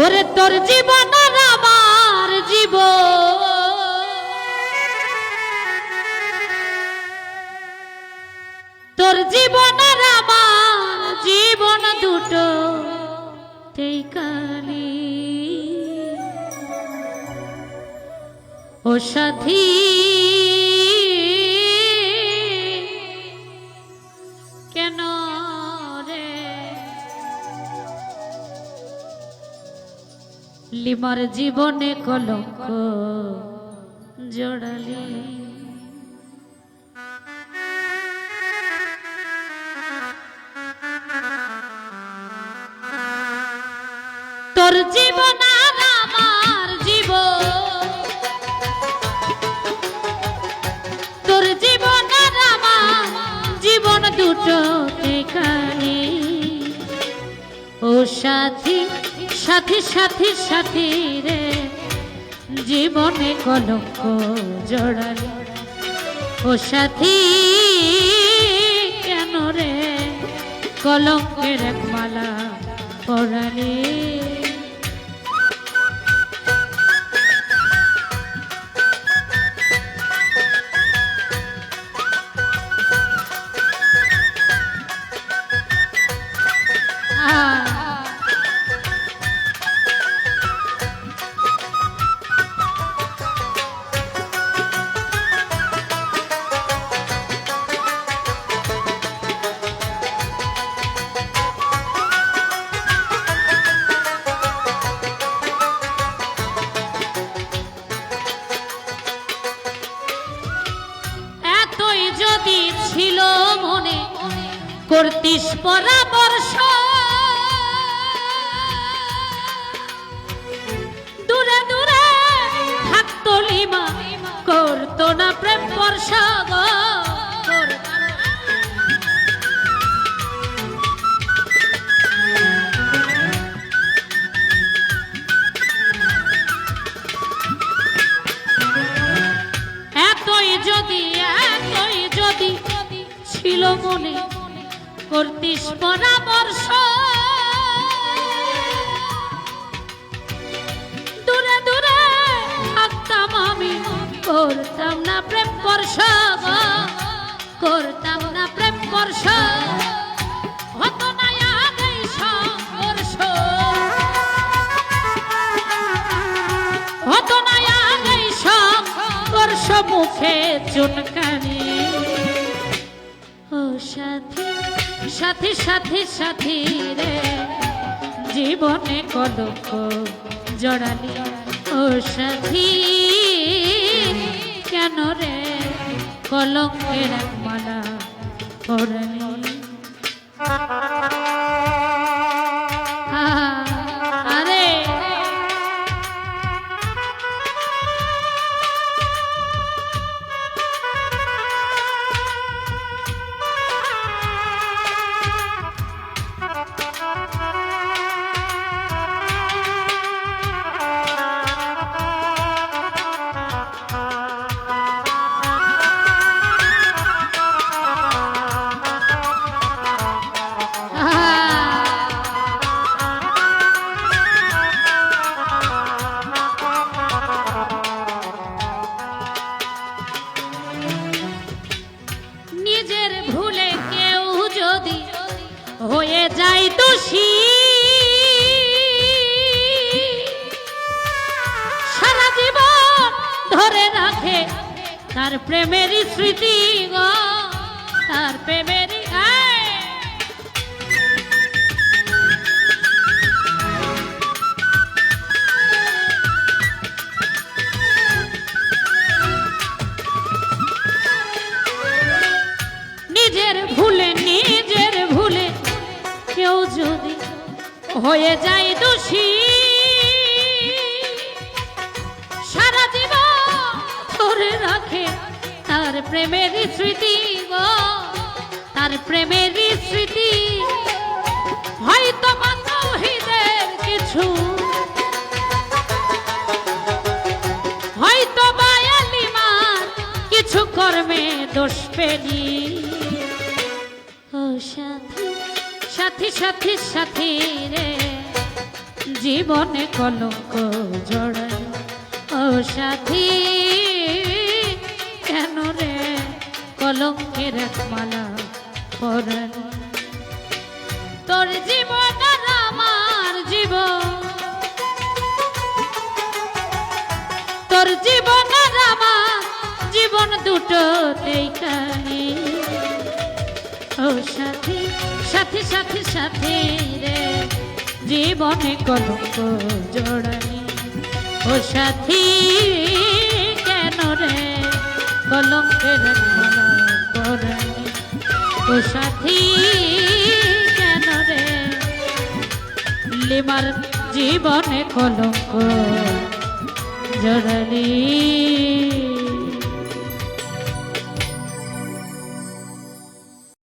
ওরে তোর জীবন আর আমার জীবন, তোর জীবন আর আমার জীবন দুটো তেইকালি। ও সাথী কেন রে লিমার জীবনে কলঙ্ক জড়ালি। তোর জীবন আর আমার জীবন, তোর জীবন আর আমার জীবন দুটো এখানে। ও সাথী সাথী সাথী সাথী রে জীবনে কলঙ্ক জড়ালি। ও সাথী কেন রে কলঙ্কের এক মালা পরালি। যদি ছিল মনে করতিস পরামর্শ, দূরে দূরে থাকতো লিমা করতো না প্রেম বর্ষ। এতই যদি ছিল মনে করতিস পরামর্শ, দূরে দূরে থাকতাম আমি করতাম না প্রেম বর্ষ, করতাম না প্রেম বর্ষ। হতো না আগেই সংঘর্ষ, হতো না আগেই সংঘর্ষ মুখে চুনকানি। ও সাথী সাথী সাথী সাথী রে জীবনে কলঙ্ক জড়ালি। ও সাথী কেন রে কলঙ্কের এক মালা পরালি। আরে হয়ে যাই দোষী, সারা জীবন ধরে রাখে তার প্রেমের স্মৃতি গো, তার প্রেমের নিজের ভুলে কেউ যদি হয়ে যায় দোষী, সারা জীবন ধরে রাখে তার প্রেমের স্মৃতি গো, তার প্রেমের স্মৃতি। হয়তো বান্ধবীদের কিছু, হয়তো বায়ালিমার কিছু কর্মে দোষ পেলি। ও সাথী সাথী সাথী সাথী রে জীবনে কলঙ্ক জড়াই ও সাথী কেন রে কলঙ্কের এক মালা পরানি তোর জীবন আর আমার জীবন তোর জীবন আর আমার জীবন দুটোতেই কালি ও সাথী সাথী সাথী সাথী রে জীবনে কলঙ্ক জড়াই ও সাথী কেন রে কলঙ্কের মালা পরানি ও সাথী কেন রে লিমার জীবনে কলঙ্ক জড়ালি